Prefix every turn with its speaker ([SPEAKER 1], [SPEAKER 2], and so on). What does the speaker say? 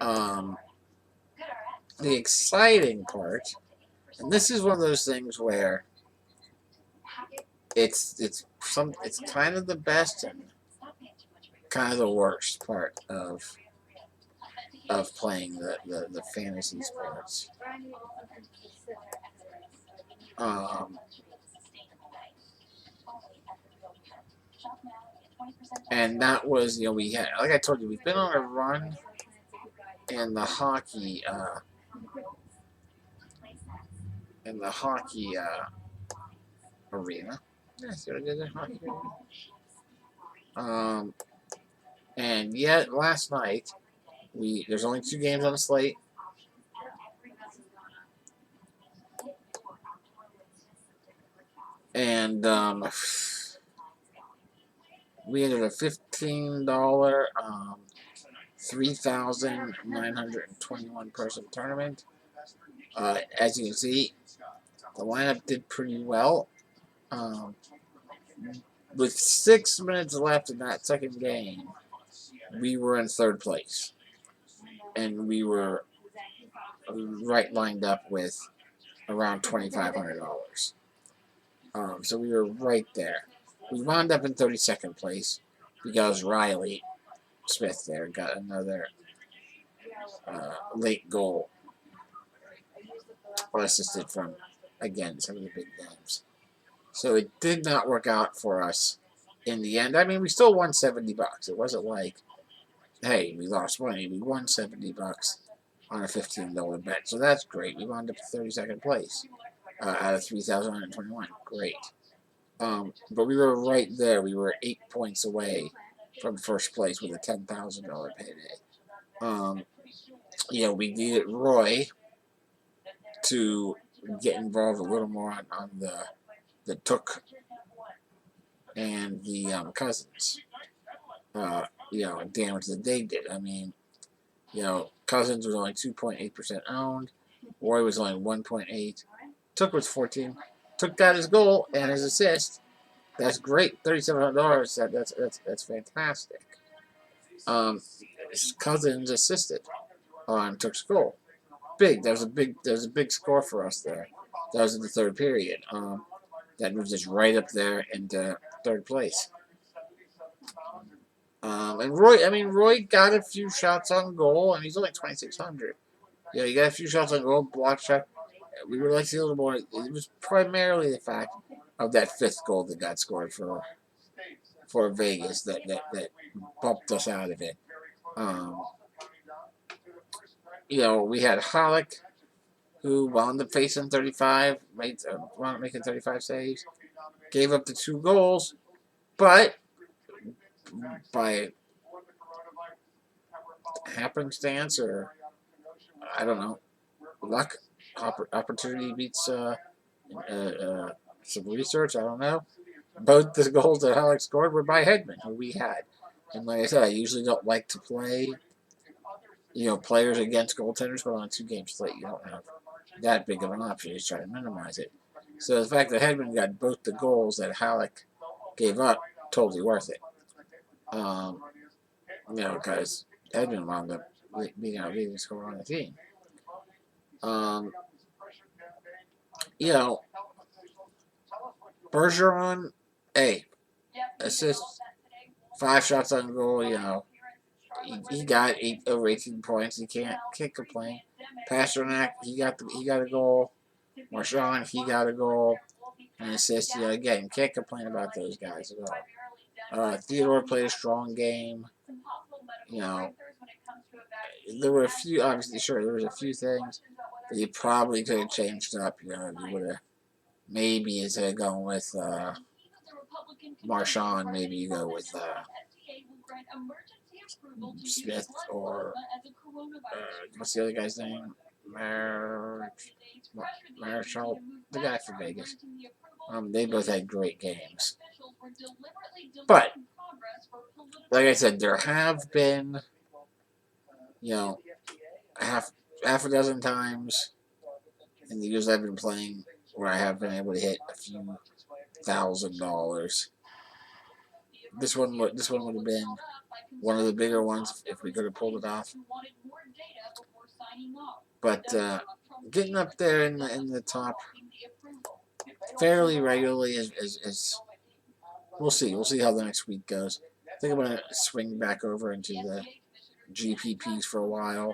[SPEAKER 1] Um, the exciting part, and this is one of those things where it's kind of the best and kind of the worst part of playing the fantasy sports. Um, and that was, we had, like I told you, we've been on a run in the hockey, arena. Yeah, see what I did there? Hockey arena. Um, and yet last night there's only 2 games on the slate, and we entered a $15, 3,921 person tournament. As you can see, the lineup did pretty well. With 6 minutes left in that second game, we were in third place, and we were right lined up with around $2,500. So we were right there. We wound up in 32nd place because Riley Smith there got another late goal assisted from, again, some of the big games. So it did not work out for us in the end. I mean, we still won $70. It wasn't like, hey, we lost money. We won $70 on a $15 bet. So that's great. We wound up in 32nd place out of 3,121. Great. But we were right there. We were 8 points away from first place with a $10,000 payday. We needed Roy to get involved a little more on the Took and the Cousins. Damage that they did. I mean, Cousins was only 2.8% owned. Roy was only 1.8. Took was 14. Took got his goal and his assist. That's great. $3,700. That's fantastic. Cousins assisted on Took's goal. Big. That was a big score for us there. That was in the third period. That moves us right up there into third place. And Roy got a few shots on goal, and he's only 2,600. He got a few shots on goal, block shot. We would like to see a little more. It was primarily the fact of that fifth goal that got scored for Vegas that bumped us out of it. We had Hollick, who wound up facing 35, wound up making 35 saves, gave up the 2 goals, but by happenstance or I don't know, luck, opportunity beats some research. I don't know. Both the goals that Alex scored were by Hedman, who we had. And like I said, I usually don't like to play, players against goaltenders, but on a 2-game slate, you don't have that big of an option. You just try to minimize it. So the fact that Hedman got both the goals that Halleck gave up, totally worth it. Because Hedman wound up being our leading scorer on the team. Bergeron, assist, 5 shots on goal. He got over 18 points. He can't complain. Pasternak, he got a goal. Marchand, he got a goal. An assist. Again, can't complain about those guys at all. Theodore played a strong game. There were a few. Obviously, sure, there was a few things that you probably could have changed up. You would have maybe instead of going with Marchand, maybe you go with Smith or what's the other guy's name? Marshall, the guy from Vegas. They both had great games. But, like I said, there have been, half a dozen times in the years I've been playing where I have been able to hit a few $1,000. This one would have been one of the bigger ones if we could have pulled it off. But getting up there in the top fairly regularly is we'll see. We'll see how the next week goes. I think I'm going to swing back over into the GPPs for a while.